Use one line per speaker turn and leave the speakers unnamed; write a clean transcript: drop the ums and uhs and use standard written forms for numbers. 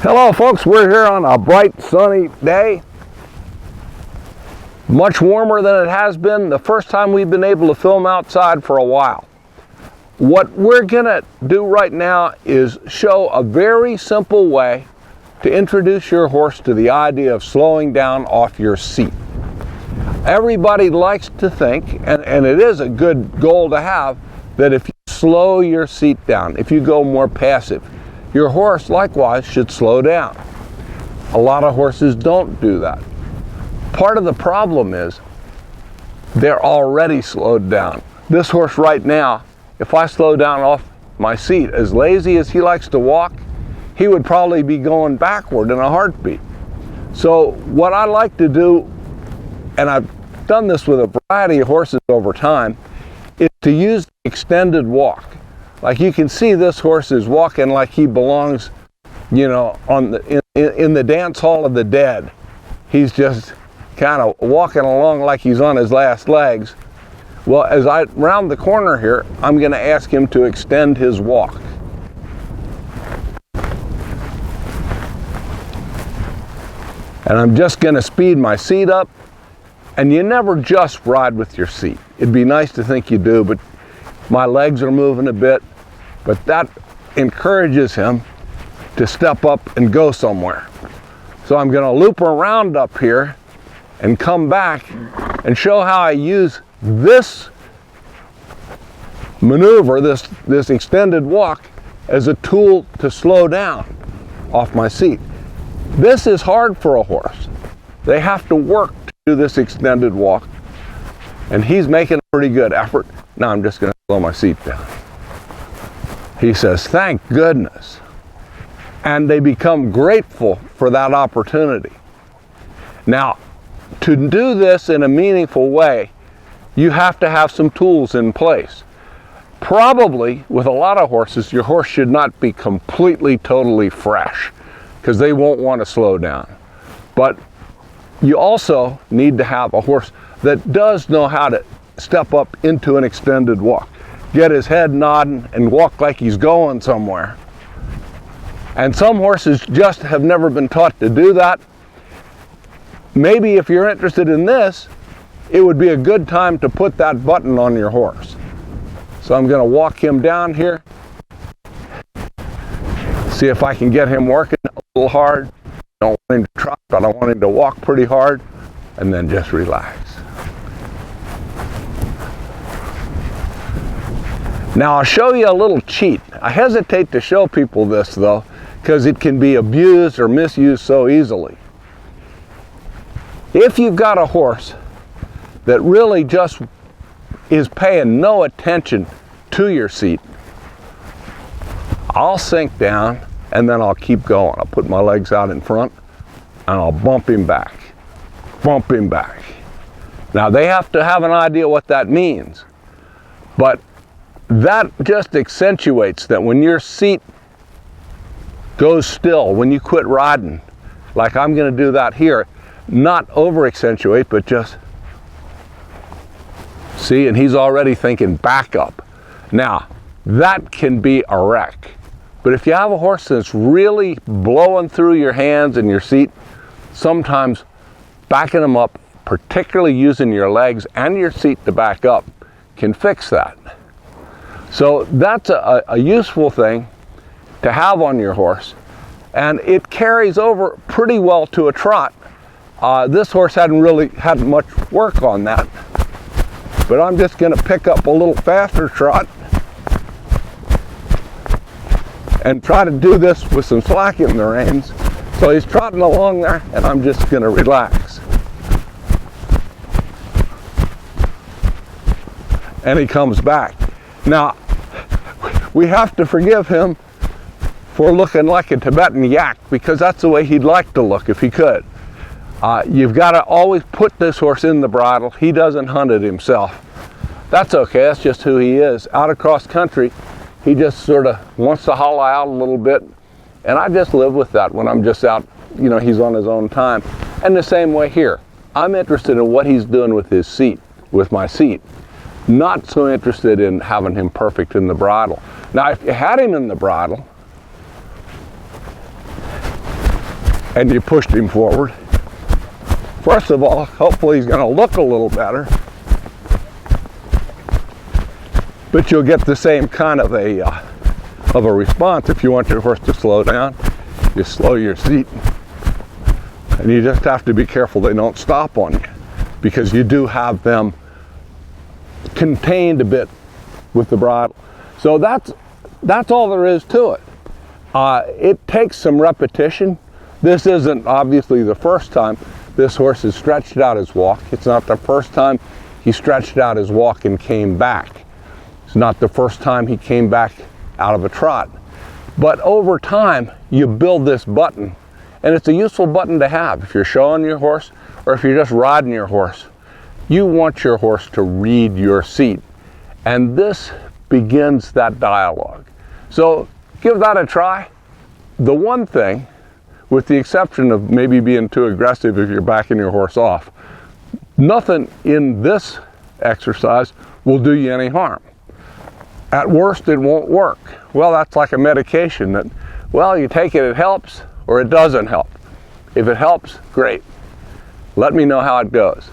Hello folks, we're here on a bright sunny day. Much warmer than it has been the first time we've been able to film outside for a while. What we're gonna do right now is show a very simple way to introduce your horse to the idea of slowing down off your seat. Everybody likes to think, and it is a good goal to have, that if you slow your seat down, if you go more passive, your horse likewise should slow down. A lot of horses don't do that. Part of the problem is they're already slowed down. This horse right now, if I slow down off my seat, as lazy as he likes to walk, he would probably be going backward in a heartbeat. So what I like to do, and I've done this with a variety of horses over time, is to use the extended walk. Like you can see, this horse is walking like he belongs, you know, in the dance hall of the dead. He's just kind of walking along like he's on his last legs. Well, as I round the corner here, I'm going to ask him to extend his walk. And I'm just going to speed my seat up. And you never just ride with your seat. It'd be nice to think you do, but my legs are moving a bit. But that encourages him to step up and go somewhere. So I'm going to loop around up here and come back and show how I use this maneuver, this extended walk, as a tool to slow down off my seat. This is hard for a horse. They have to work to do this extended walk, and he's making a pretty good effort. Now I'm just going to slow my seat down. He says, thank goodness. And they become grateful for that opportunity. Now, to do this in a meaningful way, you have to have some tools in place. Probably, with a lot of horses, your horse should not be completely, totally fresh, because they won't want to slow down. But you also need to have a horse that does know how to step up into an extended walk, get his head nodding and walk like he's going somewhere. And some horses just have never been taught to do that. Maybe if you're interested in this, it would be a good time to put that button on your horse. So I'm going to walk him down here, see if I can get him working a little hard. I don't want him to trot, but I want him to walk pretty hard, and then just relax. Now I'll show you a little cheat. I hesitate to show people this though, because it can be abused or misused so easily. If you've got a horse that really just is paying no attention to your seat, I'll sink down and then I'll keep going. I'll put my legs out in front and I'll bump him back, bump him back. Now they have to have an idea what that means, but that just accentuates that when your seat goes still, when you quit riding, like I'm going to do that here, not over accentuate, but just see, and he's already thinking back up. Now, that can be a wreck. But if you have a horse that's really blowing through your hands and your seat, sometimes backing them up, particularly using your legs and your seat to back up, can fix that. So that's a useful thing to have on your horse, and it carries over pretty well to a trot. This horse hadn't really had much work on that, but I'm just going to pick up a little faster trot and try to do this with some slack in the reins. So he's trotting along there, and I'm just going to relax. And he comes back. Now, we have to forgive him for looking like a Tibetan yak, because that's the way he'd like to look if he could. You've got to always put this horse in the bridle. He doesn't hunt it himself. That's okay, that's just who he is. Out across country, he just sort of wants to hollow out a little bit, and I just live with that when I'm just out, you know, he's on his own time. And the same way here. I'm interested in what he's doing with his seat, with my seat. Not so interested in having him perfect in the bridle. Now, if you had him in the bridle, and you pushed him forward. First of all, hopefully he's going to look a little better, but you'll get the same kind of a response if you want your horse to slow down. You slow your seat, and you just have to be careful they don't stop on you, because you do have them contained a bit with the bridle. So that's all there is to it. It takes some repetition. This isn't obviously the first time this horse has stretched out his walk. It's not the first time he stretched out his walk and came back. It's not the first time he came back out of a trot. But over time, you build this button, and it's a useful button to have if you're showing your horse or if you're just riding your horse. You want your horse to read your seat, and this begins that dialogue. So give that a try. The one thing, with the exception of maybe being too aggressive if you're backing your horse off, nothing in this exercise will do you any harm. At worst, it won't work. Well, that's like a medication that, well, you take it, it helps, or it doesn't help. If it helps, great. Let me know how it goes.